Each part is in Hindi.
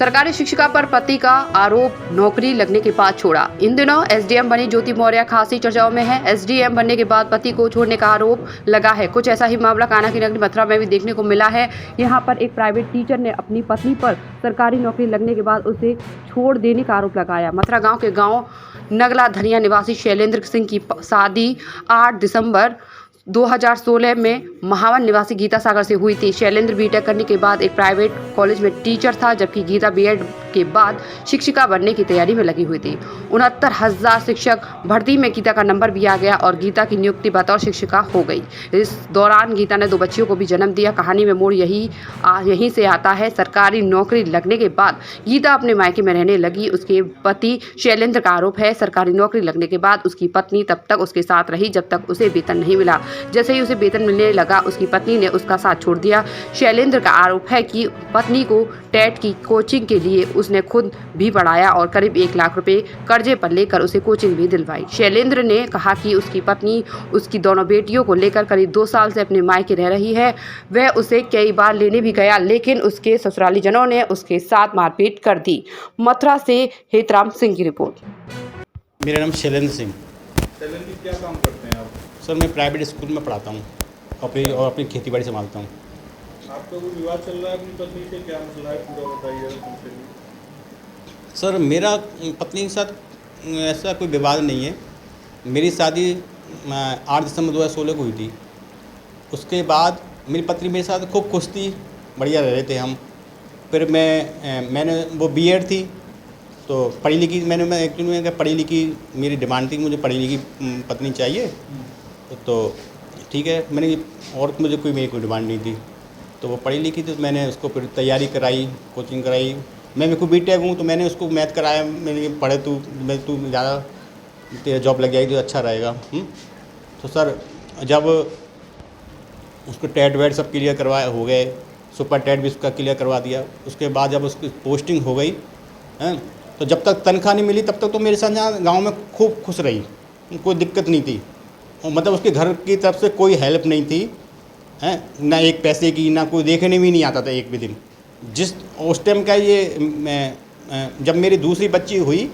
सरकारी शिक्षिका पर पति का आरोप, नौकरी लगने के बाद छोड़ा। इन दिनों एसडीएम बनी ज्योति मौर्य खासी चर्चाओं में है। एसडीएम बनने के बाद पति को छोड़ने का आरोप लगा है। कुछ ऐसा ही मामला कान्हा की नगरी मथुरा में भी देखने को मिला है। यहाँ पर एक प्राइवेट टीचर ने अपनी पत्नी पर सरकारी नौकरी लगने के बाद उसे छोड़ देने का आरोप लगाया। मथुरा गाँव के गाँव नगला धनिया निवासी शैलेंद्र सिंह की शादी 8 दिसंबर 2016 में महावन निवासी गीता सागर से हुई थी। शैलेंद्र बीटेक करने के बाद एक प्राइवेट कॉलेज में टीचर था, जबकि गीता बीएड के बाद शिक्षिका बनने की तैयारी में लगी हुई थी। 69,000 शिक्षक भर्ती में गीता का नंबर भी आ गया और गीता की नियुक्ति बतौर शिक्षिका हो गई। इस दौरान गीता ने 2 बच्चियों को भी जन्म दिया। कहानी में मोड़ यहीं से आता है। सरकारी नौकरी लगने के बाद गीता अपने मायके में रहने लगी। उसके पति शैलेंद्र का आरोप है, सरकारी नौकरी लगने के बाद उसकी पत्नी तब तक उसके साथ रही जब तक उसे वेतन नहीं मिला। जैसे ही उसे वेतन मिलने लगा, उसकी पत्नी ने उसका साथ छोड़ दिया। शैलेंद्र का आरोप है कि पत्नी को टेट की कोचिंग के लिए उसने खुद भी पढ़ाया और करीब 1 लाख रुपए कर्जे पर लेकर उसे कोचिंग भी दिलवाई। शैलेंद्र ने कहा कि उसकी पत्नी उसकी दोनों बेटियों को लेकर करीब 2 साल से अपने मायके रह रही है। वह उसे कई बार लेने भी गया, लेकिन उसके ससुराली जनों ने उसके साथ मारपीट कर दी। मथुरा से हेतराम सिंह की रिपोर्ट। मेरा नाम शैलेंद्र सिंह। शैलेंद्र जी, क्या काम करते हैं आप? सर, मैं प्राइवेट स्कूल में पढ़ाता हूँ और अपनी खेती बाड़ी संभालता हूँ। आपका कोई विवाद चल रहा है अपनी पत्नी से, क्या मसला है पूरा बताइए हमसे भी। सर, मेरा पत्नी के साथ ऐसा कोई विवाद नहीं है। मेरी शादी 8 दिसंबर 2016 को हुई थी। उसके बाद मेरी पत्नी मेरे साथ खूब खुश थी, बढ़िया रह रहे थे हम। फिर मैंने वो बीएड थी तो पढ़ी लिखी, मैं एक्चुअली में पढ़ी लिखी मेरी डिमांड थी, मुझे पढ़ी लिखी पत्नी चाहिए। तो ठीक है, मैंने और मुझे मेरी कोई डिमांड नहीं थी। तो वो पढ़ी लिखी थी तो मैंने उसको फिर तैयारी कराई, कोचिंग कराई। मैं को बीटेक हूँ तो मैंने उसको मैथ कराया। मैंने पढ़े तू ज़्यादा तेरा जॉब लग जाएगी तो अच्छा रहेगा। तो सर, जब उसको टेट वेट सब क्लियर करवाए हो गए, सुपर टेट भी उसका क्लियर करवा दिया। उसके बाद जब उसकी पोस्टिंग हो गई तो जब तक तनख्वाह नहीं मिली तब तक तो मेरे साथ यहाँ गाँव में खूब खुश रही, कोई दिक्कत नहीं थी। और मतलब उसके घर की तरफ से कोई हेल्प नहीं थी, ना एक पैसे की, ना कोई देखने भी नहीं आता था एक भी दिन। जिस उस टाइम का ये जब मेरी दूसरी बच्ची हुई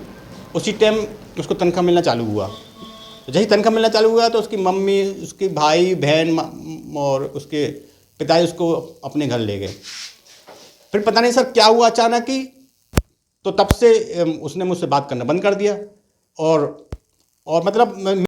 उसी टाइम उसको तनख्वाह मिलना चालू हुआ। तो जैसे तनख्वाह मिलना चालू हुआ तो उसकी मम्मी, उसके भाई बहन और उसके पिताजी उसको अपने घर ले गए। फिर पता नहीं सर क्या हुआ अचानक ही, तो तब से उसने मुझसे बात करना बंद कर दिया। और मतलब